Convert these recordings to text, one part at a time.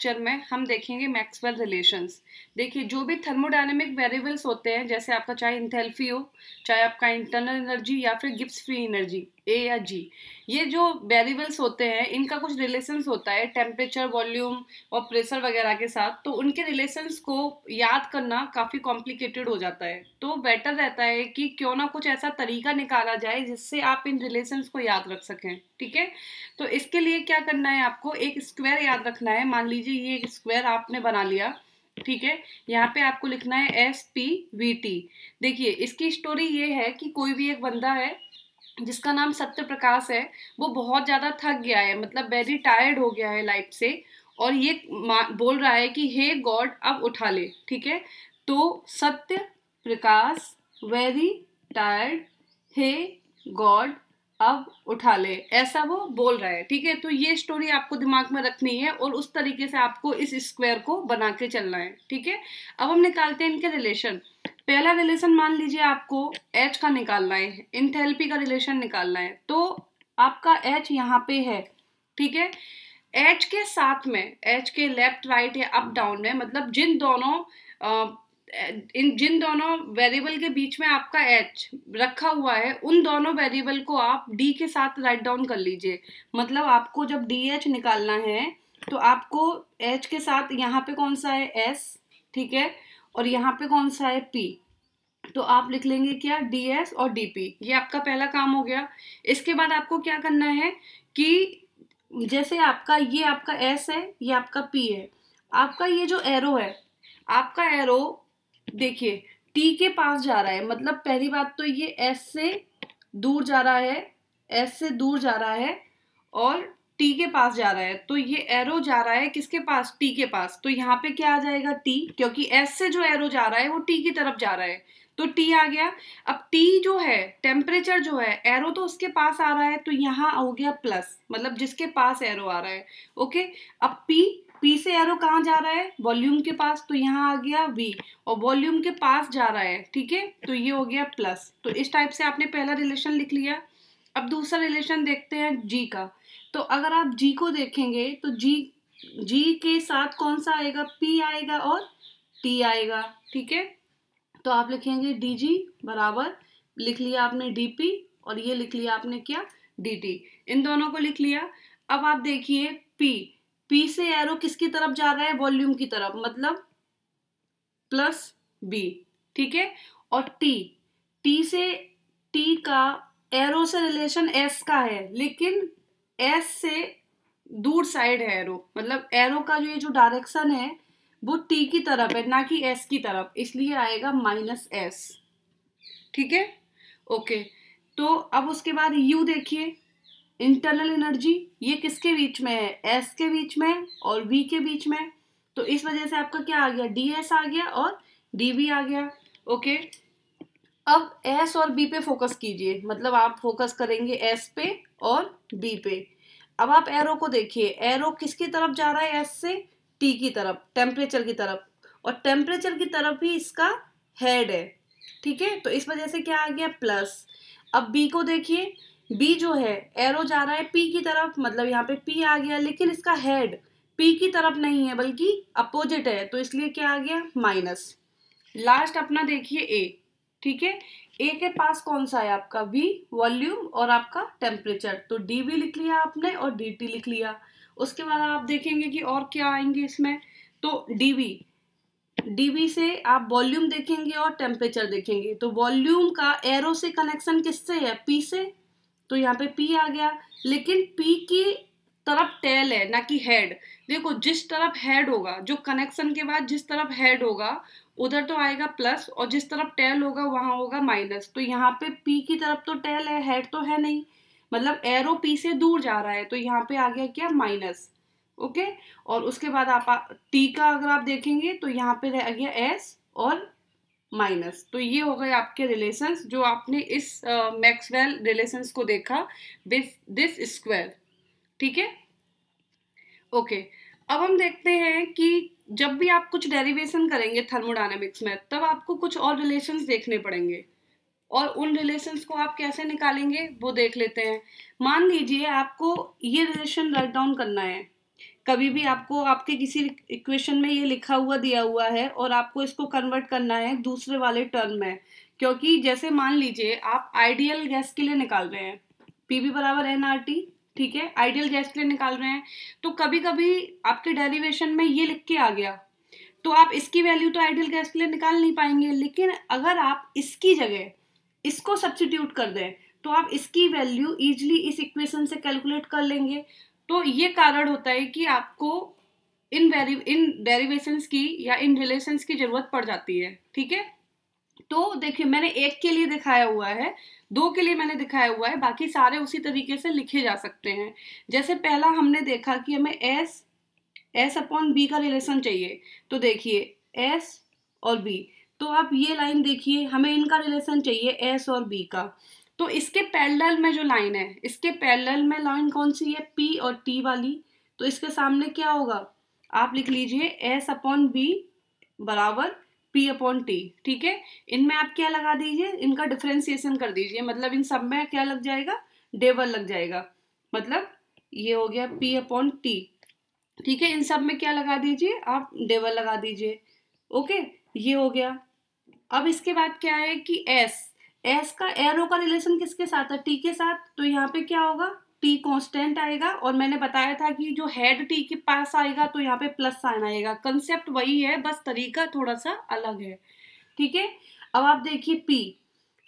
Lecture में हम देखेंगे मैक्सवेल रिलेशंस। देखिए, जो भी थर्मोडायनेमिक वेरिएबल्स होते हैं, जैसे आपका चाहे इंथैल्पी हो, चाहे आपका इंटरनल एनर्जी या फिर गिब्स फ्री एनर्जी ए या जी, ये जो वेरिएबल्स होते हैं इनका कुछ रिलेशंस होता है टेम्परेचर, वॉल्यूम और प्रेशर वगैरह के साथ। तो उनके रिलेशंस को याद करना काफ़ी कॉम्प्लिकेटेड हो जाता है, तो बेटर रहता है कि क्यों ना कुछ ऐसा तरीका निकाला जाए जिससे आप इन रिलेशंस को याद रख सकें। ठीक है, तो इसके लिए क्या करना है, आपको एक स्क्वायर याद रखना है। मान लीजिए ये एक स्क्वायर आपने बना लिया, ठीक है। यहाँ पे आपको लिखना है SPVT। देखिए, इसकी स्टोरी ये है कि कोई भी एक बंदा है जिसका नाम सत्य प्रकाश है, वो बहुत ज़्यादा थक गया है, मतलब वेरी टायर्ड हो गया है लाइफ से, और ये बोल रहा है कि हे गॉड अब उठा ले। ठीक है, तो सत्य प्रकाश वेरी टायर्ड, हे गॉड अब उठा ले, ऐसा वो बोल रहा है। ठीक है, तो ये स्टोरी आपको दिमाग में रखनी है और उस तरीके से आपको इस स्क्वायर को बना के चलना है। ठीक है, अब हम निकालते हैं इनके रिलेशन। पहला रिलेशन मान लीजिए आपको H का निकालना है, इंथैल्पी का रिलेशन निकालना है। तो आपका H यहाँ पे है, ठीक है। H के साथ में, H के लेफ्ट राइट या अप डाउन में, मतलब जिन दोनों वेरिएबल के बीच में आपका H रखा हुआ है, उन दोनों वेरिएबल को आप D के साथ राइट डाउन कर लीजिए। मतलब आपको जब DH निकालना है तो आपको H के साथ यहाँ पे कौन सा है, S, ठीक है, और यहाँ पे कौन सा है, P। तो आप लिख लेंगे क्या, DS और DP। ये आपका पहला काम हो गया। इसके बाद आपको क्या करना है कि जैसे ये आपका S है, ये आपका P है, आपका ये जो एरो है, आपका एरो देखिए T के पास जा रहा है। मतलब पहली बात तो ये S से दूर जा रहा है, S से दूर जा रहा है और T के पास जा रहा है। तो ये एरो जा रहा है किसके पास, T के पास। तो यहाँ पे क्या आ जाएगा, T, क्योंकि S से जो एरो जा रहा है वो T की तरफ जा रहा है, तो T आ गया। अब T जो है, टेम्परेचर जो है, एरो तो उसके पास आ रहा है, तो यहाँ हो गया प्लस, मतलब जिसके पास एरो आ रहा है। ओके, अब P से एरो कहाँ जा रहा है, वॉल्यूम के पास, तो यहाँ आ गया V, और वॉल्यूम के पास जा रहा है, ठीक है, तो ये हो गया प्लस। तो इस टाइप से आपने पहला रिलेशन लिख लिया। अब दूसरा रिलेशन देखते हैं G का। तो अगर आप G को देखेंगे तो G के साथ कौन सा आएगा, P आएगा और T आएगा। ठीक है, तो आप लिखेंगे DG बराबर, लिख लिया आपने DP, और ये लिख लिया आपने क्या, DT। इन दोनों को लिख लिया। अब आप देखिए P से एरो किसकी तरफ जा रहा है, वॉल्यूम की तरफ, मतलब प्लस B, ठीक है। और T से T का एरो से रिलेशन S का है, लेकिन S से दूर साइड है एरो, मतलब एरो का ये जो डायरेक्शन है वो T की तरफ है, ना कि S की तरफ, इसलिए आएगा -S। ठीक है, ओके। तो अब उसके बाद U देखिए, इंटरनल एनर्जी, ये किसके बीच में है, S के बीच में और V के बीच में। तो इस वजह से आपका क्या आ गया, DS आ गया और DV आ गया। ओके, अब S और B पे फोकस कीजिए, मतलब आप फोकस करेंगे S पे और B पे। अब आप एरो को देखिए, एरो किसकी तरफ जा रहा है, S से T की तरफ, टेम्परेचर की तरफ, और टेम्परेचर की तरफ ही इसका हेड है। ठीक है, तो इस वजह से क्या आ गया, प्लस। अब B को देखिए, B जो है, एरो जा रहा है P की तरफ, मतलब यहाँ पे P आ गया, लेकिन इसका हेड P की तरफ नहीं है बल्कि अपोजिट है, तो इसलिए क्या आ गया, माइनस। लास्ट अपना देखिए A, ठीक है। A के पास कौन सा है आपका, V, वॉल्यूम और आपका टेम्परेचर, तो DV लिख लिया आपने और DT लिख लिया। उसके बाद आप देखेंगे कि और क्या आएंगे इसमें, तो DV से आप वॉल्यूम देखेंगे और टेम्परेचर देखेंगे। तो वॉल्यूम का एरो से कनेक्शन किससे है, P से, तो यहाँ पे P आ गया, लेकिन P की तरफ टेल है ना कि हेड। देखो, जिस तरफ हेड होगा, जो कनेक्शन के बाद जिस तरफ हेड होगा उधर तो आएगा प्लस, और जिस तरफ टेल होगा वहां होगा माइनस। तो यहाँ पे P की तरफ तो टेल है, हेड तो है नहीं, मतलब एरो P से दूर जा रहा है, तो यहाँ पे आ गया क्या, माइनस। ओके, और उसके बाद आप T का अगर आप देखेंगे तो यहाँ पे रह गया S और माइनस। तो ये हो गए आपके रिलेशंस जो आपने इस मैक्सवेल रिलेशंस को देखा विथ दिस स्क्वायर। ठीक है, ओके। अब हम देखते हैं कि जब भी आप कुछ डेरिवेशन करेंगे थर्मोडायनेमिक्स में, तब आपको कुछ और रिलेशंस देखने पड़ेंगे, और उन रिलेशंस को आप कैसे निकालेंगे वो देख लेते हैं। मान लीजिए आपको ये रिलेशन राइट डाउन करना है कभी भी आपको आपके किसी इक्वेशन में ये लिखा हुआ दिया हुआ है और आपको इसको कन्वर्ट करना है दूसरे वाले टर्म में, क्योंकि जैसे मान लीजिए आप आइडियल गैस के लिए निकाल रहे हैं, पीवी बराबर एनआरटी, ठीक है, आइडियल गैस के लिए निकाल रहे हैं, तो कभी कभी आपके डेरिवेशन में ये लिख के आ गया, तो आप इसकी वैल्यू तो आइडियल गैस के लिए निकाल नहीं पाएंगे, लेकिन अगर आप इसकी जगह इसको सब्स्टिट्यूट कर दें तो आप इसकी वैल्यू इजीली इस इक्वेशन से कैलकुलेट कर लेंगे। तो ये कारण होता है कि आपको इन डेरिवेशंस की या इन रिलेशंस की जरूरत पड़ जाती है, ठीक है। तो देखिए मैंने एक के लिए दिखाया हुआ है, दो के लिए मैंने दिखाया हुआ है, बाकी सारे उसी तरीके से लिखे जा सकते हैं। जैसे पहला हमने देखा कि हमें एस अपॉन बी का रिलेशन चाहिए, तो देखिए एस और बी, तो आप ये लाइन देखिए, हमें इनका रिलेशन चाहिए एस और बी का। तो इसके पैरेलल में जो लाइन है, इसके पैरेलल में लाइन कौन सी है, पी और टी वाली, तो इसके सामने क्या होगा, आप लिख लीजिए एस अपॉन बी बराबर पी अपॉन टी, ठीक है। इनमें आप क्या लगा दीजिए, इनका डिफरेंशिएशन कर दीजिए, मतलब इन सब में क्या लग जाएगा, डेबल लग जाएगा, मतलब ये हो गया पी अपॉन टी, ठीक है। इन सब में क्या लगा दीजिए, आप डेबल लगा दीजिए, ओके, ये हो गया। अब इसके बाद क्या है कि एस का एरो का रिलेशन किसके साथ है, टी के साथ, तो यहाँ पे क्या होगा, टी कांस्टेंट आएगा, और मैंने बताया था कि जो हेड टी के पास आएगा तो यहाँ पे प्लस साइन आएगा, कंसेप्ट वही है, बस तरीका थोड़ा सा अलग है, ठीक है। अब आप देखिए पी,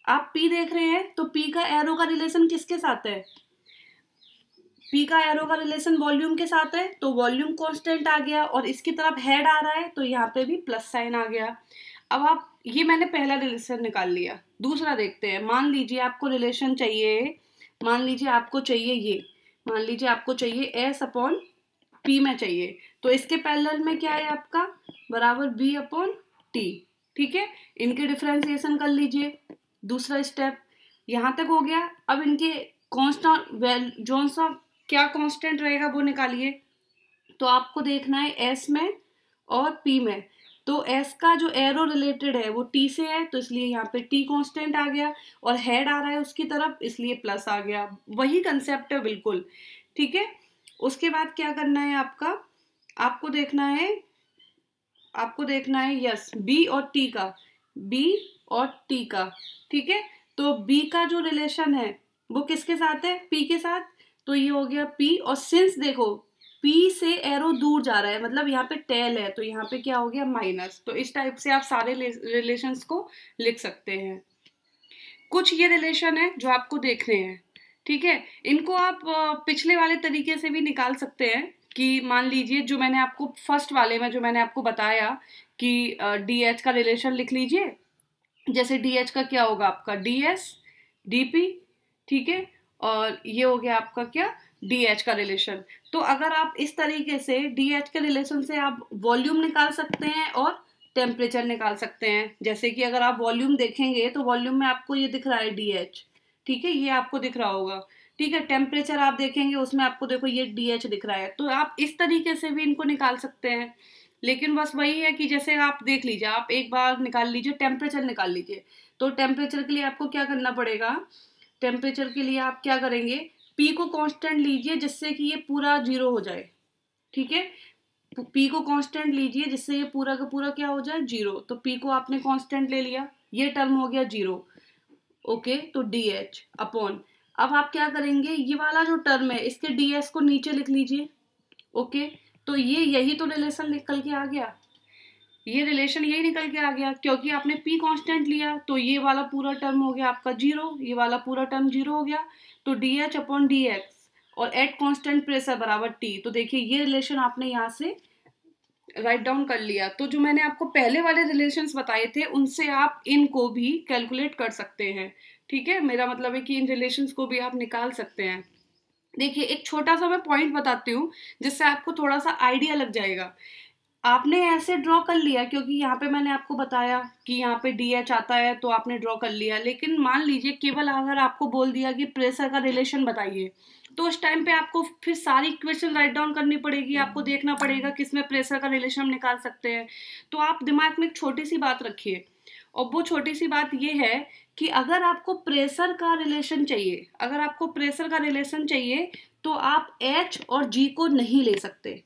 आप पी देख रहे हैं, तो पी का एरो का रिलेशन किसके साथ है, पी का एरो का रिलेशन वॉल्यूम के साथ है, तो वॉल्यूम कांस्टेंट आ गया, और इसकी तरफ हेड आ रहा है तो यहाँ पे भी प्लस साइन आ गया। अब आप, ये मैंने पहला रिलेशन निकाल लिया, दूसरा देखते हैं। मान लीजिए आपको रिलेशन चाहिए, मान लीजिए आपको चाहिए ये, मान लीजिए आपको चाहिए एस अपॉन पी में चाहिए, तो इसके पैरेलल में क्या है आपका, बराबर बी अपॉन टी, ठीक है। इनके डिफरेंशिएशन कर लीजिए, दूसरा स्टेप यहाँ तक हो गया। अब इनके कांस्टेंट जो सा क्या कांस्टेंट रहेगा वो निकालिए, तो आपको देखना है एस में और पी में, तो एस का जो एरो रिलेटेड है वो टी से है, तो इसलिए यहाँ पे टी कांस्टेंट आ गया, और हेड आ रहा है उसकी तरफ, इसलिए प्लस आ गया, वही कंसेप्ट है बिल्कुल, ठीक है। उसके बाद क्या करना है आपका, आपको देखना है यस बी और टी का, बी और टी का, ठीक है। तो बी का जो रिलेशन है वो किसके साथ है, पी के साथ, तो ये हो गया पी, और सिंस देखो पी से एरो दूर जा रहा है, मतलब यहाँ पे टेल है, तो यहाँ पे क्या हो गया माइनस। तो इस टाइप से आप सारे रिलेशंस को लिख सकते हैं। कुछ ये रिलेशन है जो आपको देखने हैं, ठीक है। इनको आप पिछले वाले तरीके से भी निकाल सकते हैं, कि मान लीजिए जो मैंने आपको फर्स्ट वाले में जो मैंने आपको बताया कि डी एच का रिलेशन लिख लीजिए, जैसे डी एच का क्या होगा आपका डी एस डी पी, ठीक है, और ये हो गया आपका क्या डी एच का रिलेशन। तो अगर आप इस तरीके से डी एच के रिलेशन से आप वॉल्यूम निकाल सकते हैं और टेम्परेचर निकाल सकते हैं। जैसे कि अगर आप वॉल्यूम देखेंगे तो वॉल्यूम में आपको ये दिख रहा है डी एच, ठीक है, ये आपको दिख रहा होगा, ठीक है। टेम्परेचर आप देखेंगे उसमें आपको देखो ये डी एच दिख रहा है, तो आप इस तरीके से भी इनको निकाल सकते हैं। लेकिन बस वही है कि जैसे आप देख लीजिए, आप एक बार निकाल लीजिए, टेम्परेचर निकाल लीजिए, तो टेम्परेचर के लिए आपको क्या करना पड़ेगा, टेम्परेचर के लिए आप क्या करेंगे, पी को कांस्टेंट लीजिए जिससे कि ये पूरा जीरो हो जाए, ठीक है, पी को कांस्टेंट लीजिए जिससे ये पूरा का पूरा क्या हो जाए जीरो, तो पी को आपने कांस्टेंट ले लिया, ये टर्म हो गया जीरो, ओके। तो डी एच अपॉन, अब आप क्या करेंगे, ये वाला जो टर्म है इसके डी एस को नीचे लिख लीजिए, ओके। तो ये यही तो रिलेशन निकल के आ गया, ये रिलेशन यही निकल के आ गया, क्योंकि आपने पी कांस्टेंट लिया तो ये वाला पूरा टर्म हो गया आपका जीरो, ये वाला पूरा टर्म जीरो हो गया, तो D H upon D x और एट कांस्टेंट प्रेशर बराबर टी। तो देखिए ये रिलेशन आपने यहाँ से राइट डाउन कर लिया। तो जो मैंने आपको पहले वाले रिलेशंस बताए थे उनसे आप इनको भी कैलकुलेट कर सकते हैं, ठीक है। मेरा मतलब है कि इन रिलेशंस को भी आप निकाल सकते हैं। देखिए एक छोटा सा मैं पॉइंट बताती हूँ जिससे आपको थोड़ा सा आइडिया लग जाएगा। आपने ऐसे ड्रॉ कर लिया क्योंकि यहाँ पे मैंने आपको बताया कि यहाँ पे डी एच आता है तो आपने ड्रॉ कर लिया, लेकिन मान लीजिए केवल अगर आपको बोल दिया कि प्रेशर का रिलेशन बताइए, तो उस टाइम पे आपको फिर सारी इक्वेशन राइट डाउन करनी पड़ेगी, आपको देखना पड़ेगा किसमें प्रेशर का रिलेशन हम निकाल सकते हैं। तो आप दिमाग में एक छोटी सी बात रखिए, और वो छोटी सी बात ये है कि अगर आपको प्रेशर का रिलेशन चाहिए, अगर आपको प्रेशर का रिलेशन चाहिए तो आप एच और जी को नहीं ले सकते,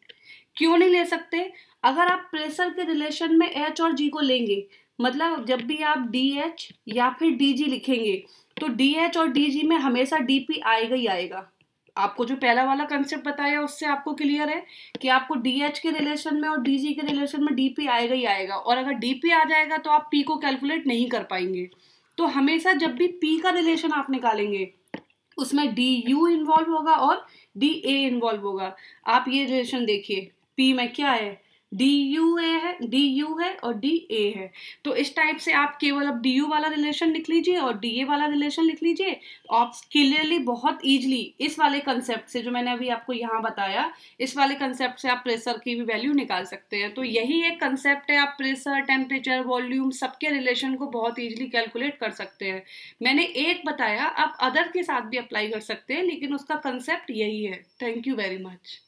क्यों नहीं ले सकते? अगर आप प्रेशर के रिलेशन में एच और जी को लेंगे, मतलब जब भी आप डी एच या फिर डी जी लिखेंगे तो डी एच और डी जी में हमेशा डी पी आएगा ही आएगा। आपको जो पहला वाला कंसेप्ट बताया उससे आपको क्लियर है कि आपको डी एच के रिलेशन में और डी जी के रिलेशन में डी पी आएगा ही आएगा, और अगर डी पी आ जाएगा तो आप पी को कैलकुलेट नहीं कर पाएंगे। तो हमेशा जब भी पी का रिलेशन आप निकालेंगे उसमें डी यू इन्वॉल्व होगा और डी ए इन्वॉल्व होगा। आप ये रिलेशन देखिए, पी में क्या है, डी यू ए है, डी यू है और डी ए है। तो इस टाइप से आप केवल अब डी यू वाला रिलेशन लिख लीजिए और डी ए वाला रिलेशन लिख लीजिए। आप क्लियरली बहुत ईजिली इस वाले कंसेप्ट से जो मैंने अभी आपको यहाँ बताया, इस वाले कंसेप्ट से आप प्रेशर की भी वैल्यू निकाल सकते हैं। तो यही एक कंसेप्ट है, आप प्रेशर, टेम्परेचर, वॉल्यूम सबके रिलेशन को बहुत ईजिली कैलकुलेट कर सकते हैं। मैंने एक बताया, आप अदर के साथ भी अप्लाई कर सकते हैं, लेकिन उसका कंसेप्ट यही है। Thank you very much.